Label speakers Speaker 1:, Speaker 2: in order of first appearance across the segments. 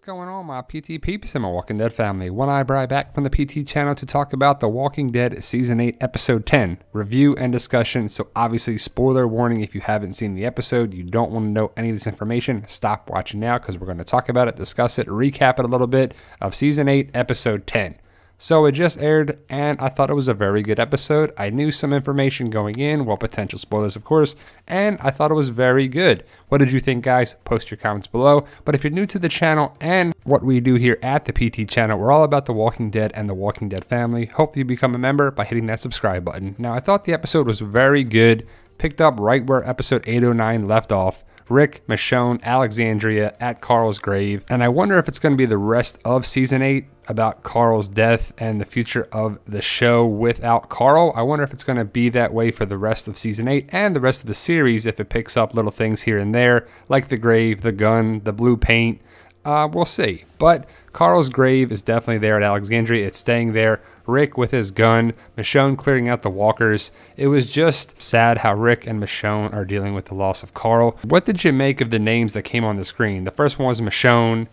Speaker 1: going on, my PT peeps and my Walking Dead family? One Eyebrow back from the PT channel to talk about The Walking Dead Season 8, Episode 10, review and discussion. So obviously, spoiler warning, if you haven't seen the episode, you don't want to know any of this information, stop watching now because we're going to talk about it, discuss it, recap it a little bit of Season 8, Episode 10. So it just aired, and I thought it was a very good episode. I knew some information going in, well, potential spoilers, of course, and I thought it was very good. What did you think, guys? Post your comments below. But if you're new to the channel and what we do here at the PT channel, we're all about The Walking Dead and The Walking Dead family. Hope you become a member by hitting that subscribe button. Now, I thought the episode was very good. Picked up right where episode 809 left off. Rick, Michonne, Alexandria at Carl's grave. And I wonder if it's going to be the rest of Season 8 about Carl's death and the future of the show without Carl. I wonder if it's going to be that way for the rest of Season 8 and the rest of the series if it picks up little things here and there, like the grave, the gun, the blue paint. We'll see. But Carl's grave is definitely there at Alexandria. It's staying there. Rick with his gun, Michonne clearing out the walkers. It was just sad how Rick and Michonne are dealing with the loss of Carl. What did you make of the names that came on the screen? The first one was Michonne,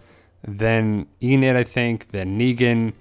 Speaker 1: then Enid, I think, then Negan,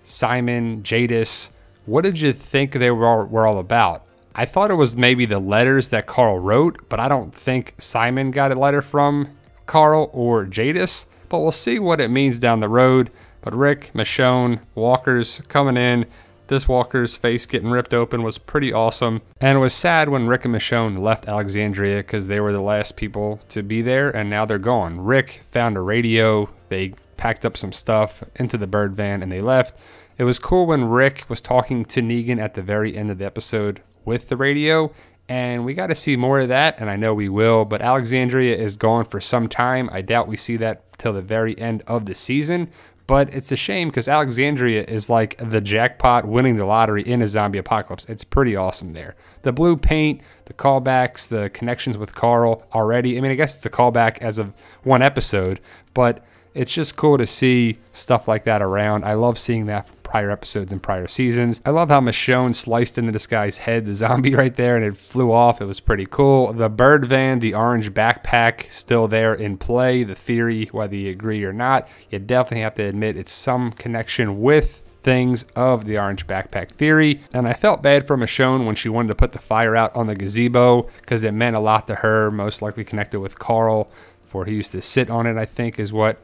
Speaker 1: Simon, Jadis. What did you think they were all about? I thought it was maybe the letters that Carl wrote, but I don't think Simon got a letter from Carl or Jadis. But we'll see what it means down the road. But Rick, Michonne, walkers coming in. This walker's face getting ripped open was pretty awesome. And it was sad when Rick and Michonne left Alexandria because they were the last people to be there and now they're gone. Rick found a radio. They packed up some stuff into the bird van and they left. It was cool when Rick was talking to Negan at the very end of the episode with the radio. And we got to see more of that, and I know we will. But Alexandria is gone for some time. I doubt we see that till the very end of the season. But it's a shame because Alexandria is like the jackpot winning the lottery in a zombie apocalypse. It's pretty awesome there. The blue paint, the callbacks, the connections with Carl already. I mean, I guess it's a callback as of one episode, but it's just cool to see stuff like that around. I love seeing that from prior episodes and prior seasons. I love how Michonne sliced into this guy's head, the zombie right there, and it flew off. It was pretty cool. The bird van, the orange backpack, still there in play. The theory, whether you agree or not, you definitely have to admit it's some connection with things of the orange backpack theory. And I felt bad for Michonne when she wanted to put the fire out on the gazebo because it meant a lot to her, most likely connected with Carl, for he used to sit on it, I think is what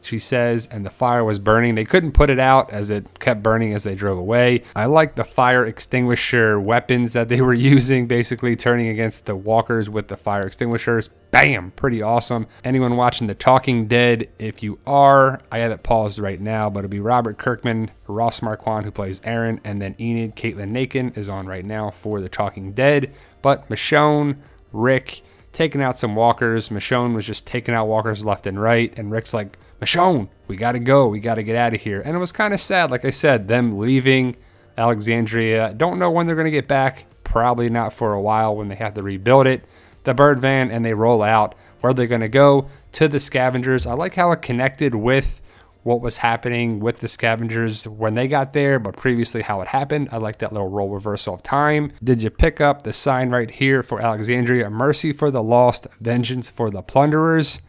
Speaker 1: she says, and the fire was burning. They couldn't put it out as it kept burning as they drove away. I like the fire extinguisher weapons that they were using, basically turning against the walkers with the fire extinguishers. Bam! Pretty awesome. Anyone watching The Talking Dead, if you are, I have it paused right now, but it'll be Robert Kirkman, Ross Marquand, who plays Aaron, and then Enid, Caitlin Nakin, is on right now for The Talking Dead. But Michonne, Rick, taking out some walkers. Michonne was just taking out walkers left and right, and Rick's like, Michonne, we gotta go. We gotta get out of here. And it was kind of sad, like I said, them leaving Alexandria. Don't know when they're gonna get back. Probably not for a while when they have to rebuild it. The bird van, and they roll out. Where are they gonna go? To the scavengers. I like how it connected with what was happening with the scavengers when they got there, but previously how it happened. I like that little role reversal of time. Did you pick up the sign right here for Alexandria? Mercy for the lost, vengeance for the plunderers.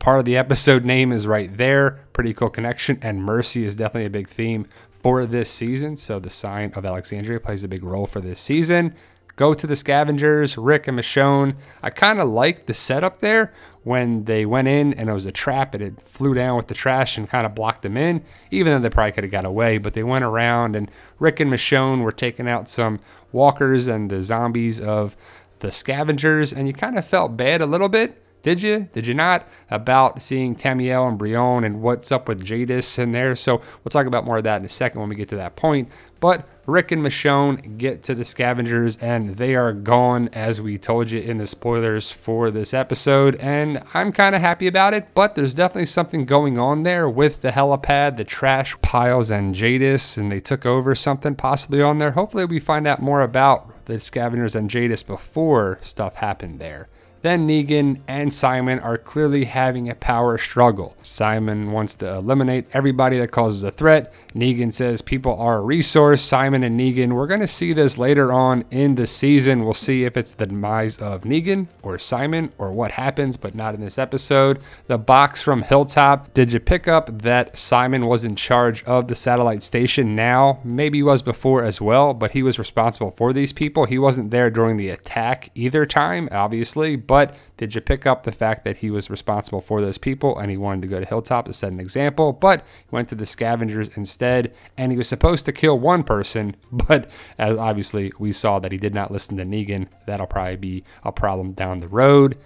Speaker 1: Part of the episode name is right there. Pretty cool connection, and mercy is definitely a big theme for this season. So the sign of Alexandria plays a big role for this season. Go to the scavengers, Rick and Michonne. I kind of liked the setup there when they went in and it was a trap and it flew down with the trash and kind of blocked them in, even though they probably could have got away. But they went around and Rick and Michonne were taking out some walkers and the zombies of the scavengers, and you kind of felt bad a little bit. Did you? Did you not? About seeing Tamiel and Brion and what's up with Jadis in there. So we'll talk about more of that in a second when we get to that point. But Rick and Michonne get to the scavengers and they are gone, as we told you in the spoilers for this episode. And I'm kind of happy about it, but there's definitely something going on there with the helipad, the trash piles, and Jadis, and they took over something possibly on there. Hopefully we find out more about the scavengers and Jadis before stuff happened there. then Negan and Simon are clearly having a power struggle. Simon wants to eliminate everybody that causes a threat. Negan says people are a resource. Simon and Negan, we're going to see this later on in the season. We'll see if it's the demise of Negan or Simon or what happens, but not in this episode. The box from Hilltop. Did you pick up that Simon was in charge of the satellite station now? Maybe he was before as well, but he was responsible for these people. He wasn't there during the attack either time, obviously, but did you pick up the fact that he was responsible for those people and he wanted to go to Hilltop to set an example, but he went to the scavengers instead, and he was supposed to kill one person, but as obviously we saw that he did not listen to Negan. That'll probably be a problem down the road.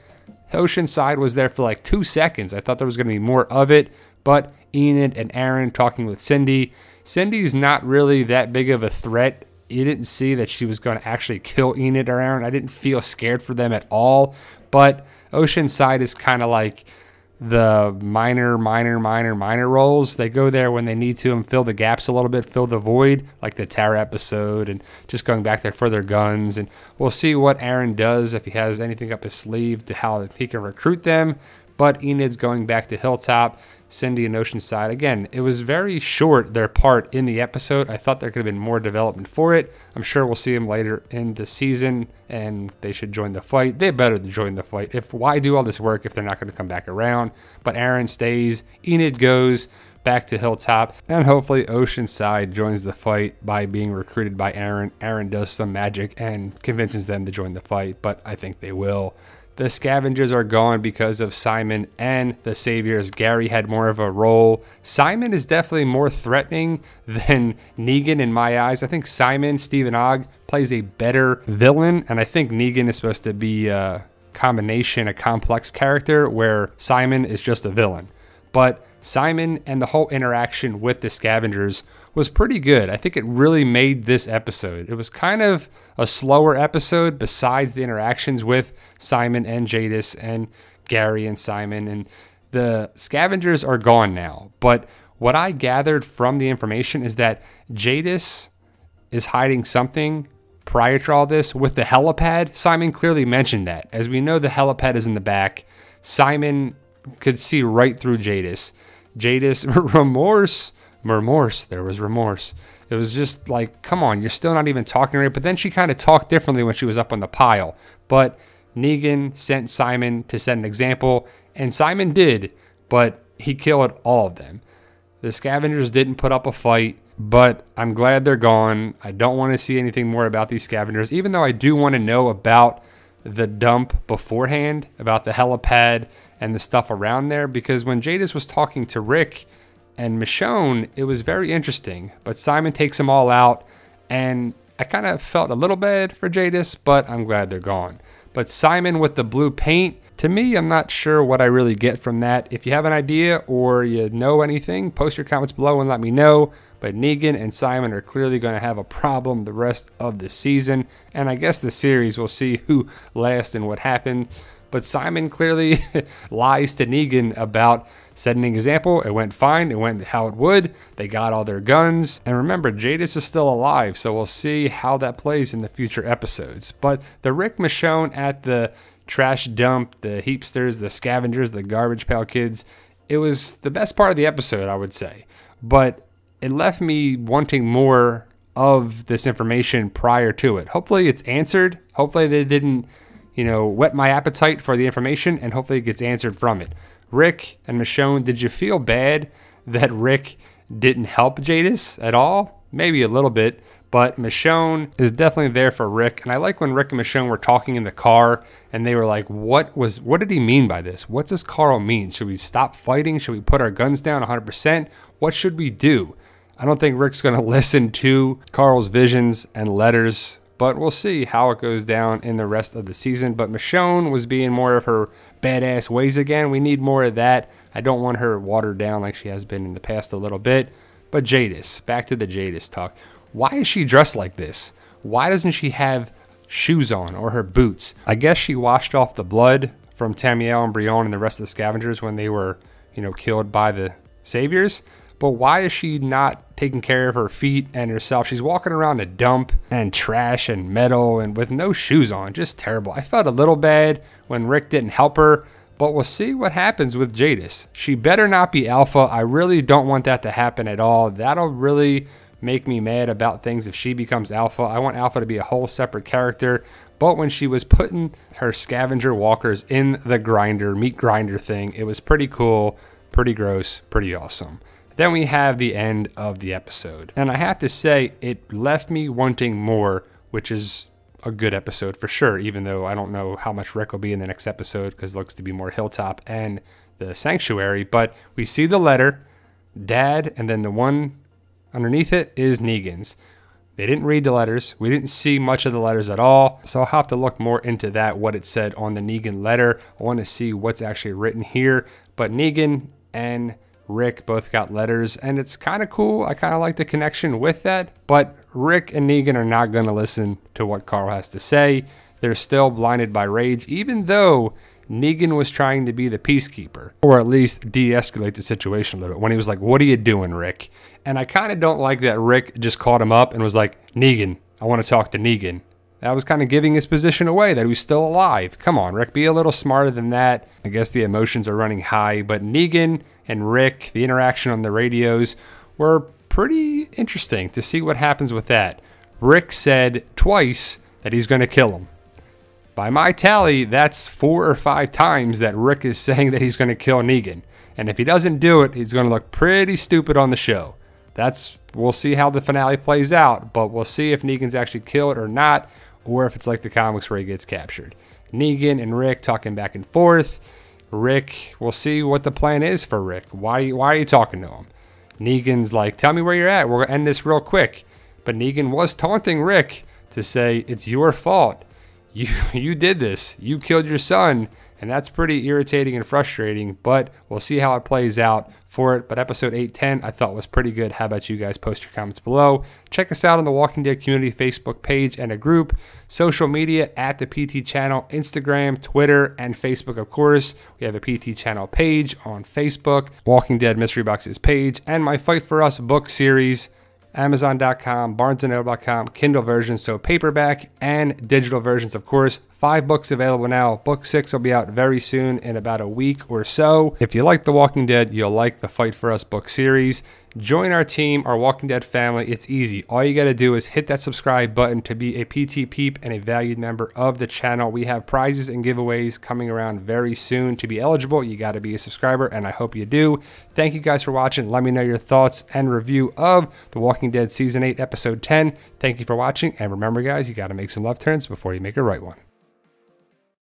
Speaker 1: Oceanside was there for like 2 seconds. I thought there was going to be more of it, but Enid and Aaron talking with Cindy. Cindy's not really that big of a threat. You didn't see that she was going to actually kill Enid or Aaron. I didn't feel scared for them at all. But Oceanside is kind of like the minor roles. They go there when they need to and fill the gaps a little bit, fill the void, like the Tara episode, and just going back there for their guns. And we'll see what Aaron does, if he has anything up his sleeve to how he can recruit them. But Enid's going back to Hilltop. Cindy and Oceanside, again, it was very short, their part in the episode. I thought there could have been more development for it. I'm sure we'll see them later in the season, and they should join the fight. They better join the fight. Why do all this work if they're not going to come back around? But Aaron stays, Enid goes back to Hilltop, and hopefully Oceanside joins the fight by being recruited by Aaron. Aaron does some magic and convinces them to join the fight, but I think they will. The scavengers are gone because of Simon and the Saviors. Gary had more of a role. Simon is definitely more threatening than Negan in my eyes. I think Simon, Stephen Ogg, plays a better villain, and I think Negan is supposed to be a combination, a complex character, where Simon is just a villain. But Simon and the whole interaction with the scavengers was pretty good. I think it really made this episode. It was kind of a slower episode besides the interactions with Simon and Jadis and Gary and Simon, and the scavengers are gone now. But what I gathered from the information is that Jadis is hiding something prior to all this with the helipad. Simon clearly mentioned that. As we know, the helipad is in the back. Simon could see right through Jadis. Jadis, remorse. There was remorse. It was just like, come on, you're still not even talking right. But then she kind of talked differently when she was up on the pile. But Negan sent Simon to set an example, and Simon did, but he killed all of them. The scavengers didn't put up a fight, but I'm glad they're gone. I don't want to see anything more about these scavengers, even though I do want to know about the dump beforehand, about the helipad and the stuff around there, because when Jadis was talking to Rick and Michonne, it was very interesting. But Simon takes them all out, and I kind of felt a little bad for Jadis, but I'm glad they're gone. But Simon with the blue paint, to me, I'm not sure what I really get from that. If you have an idea or you know anything, post your comments below and let me know. But Negan and Simon are clearly going to have a problem the rest of the season, and I guess the series, we'll see who lasts and what happened. But Simon clearly lies to Negan about setting an example. It went fine. It went how it would. They got all their guns. And remember, Jadis is still alive, so we'll see how that plays in the future episodes. But the Rick Michonne at the trash dump, the heapsters, the scavengers, the garbage pail kids, it was the best part of the episode, I would say. But it left me wanting more of this information prior to it. Hopefully it's answered. Hopefully they didn't, whet my appetite for the information, and hopefully it gets answered from it. Rick and Michonne, did you feel bad that Rick didn't help Jadis at all? Maybe a little bit, but Michonne is definitely there for Rick. And I like when Rick and Michonne were talking in the car, and they were like, what did he mean by this? What does Carl mean? Should we stop fighting? Should we put our guns down 100%? What should we do? I don't think Rick's going to listen to Carl's visions and letters, but we'll see how it goes down in the rest of the season. But Michonne was being more of her badass ways again. We need more of that. I don't want her watered down like she has been in the past a little bit. But Jadis, back to the Jadis talk. Why is she dressed like this? Why doesn't she have shoes on or her boots? I guess she washed off the blood from Tamiel and Brion and the rest of the scavengers when they were, killed by the Saviors. but why is she not taking care of her feet and herself? She's walking around a dump and trash and metal and with no shoes on. Just terrible. I felt a little bad when Rick didn't help her, but we'll see what happens with Jadis. She better not be Alpha. I really don't want that to happen at all. That'll really make me mad about things if she becomes Alpha. I want Alpha to be a whole separate character. But when she was putting her scavenger walkers in the grinder, meat grinder thing, it was pretty cool, pretty gross, pretty awesome. Then we have the end of the episode. And I have to say, it left me wanting more, which is a good episode for sure, even though I don't know how much Rick will be in the next episode because it looks to be more Hilltop and the Sanctuary. But we see the letter, Dad, and then the one underneath it is Negan's. They didn't read the letters. We didn't see much of the letters at all. So I'll have to look more into that, what it said on the Negan letter. I want to see what's actually written here. But Negan and Rick both got letters, and it's kind of cool. I kind of like the connection with that. But Rick and Negan are not going to listen to what Carl has to say. They're still blinded by rage, even though Negan was trying to be the peacekeeper, or at least de-escalate the situation a little bit, when he was like, "What are you doing, Rick?" And I kind of don't like that Rick just called him up and was like, "Negan, I want to talk to Negan." That was kind of giving his position away, that he was still alive. Come on, Rick, be a little smarter than that. I guess the emotions are running high, but Negan and Rick, the interaction on the radios, were pretty interesting to see what happens with that. Rick said twice that he's going to kill him. By my tally, that's 4 or 5 times that Rick is saying that he's going to kill Negan. And if he doesn't do it, he's going to look pretty stupid on the show. We'll see how the finale plays out, but we'll see if Negan's actually killed or not, or if it's like the comics where he gets captured. Negan and Rick talking back and forth. Rick, we'll see what the plan is for Rick. Why are you talking to him? Negan's like, "Tell me where you're at. We're going to end this real quick." But Negan was taunting Rick to say, "It's your fault. You did this. You killed your son." And that's pretty irritating and frustrating, but we'll see how it plays out for it. But episode 810 I thought was pretty good. How about you guys? Post your comments below. Check us out on the Walking Dead community Facebook page and a group. Social media at the PT channel, Instagram, Twitter, and Facebook, of course. We have a PT channel page on Facebook, Walking Dead Mystery Boxes page, and my Fight For Us book series. Amazon.com, BarnesandNoble.com, Kindle versions, so paperback and digital versions, of course. 5 books available now. Book 6 will be out very soon, in about a week or so. If you like The Walking Dead, you'll like the Fight For Us book series. Join our team, our Walking Dead family. It's easy. All you got to do is hit that subscribe button to be a PT Peep and a valued member of the channel. We have prizes and giveaways coming around very soon. To be eligible, you got to be a subscriber, and I hope you do. Thank you guys for watching. Let me know your thoughts and review of The Walking Dead Season 8, Episode 10. Thank you for watching, and remember, guys, you got to make some left turns before you make a right one.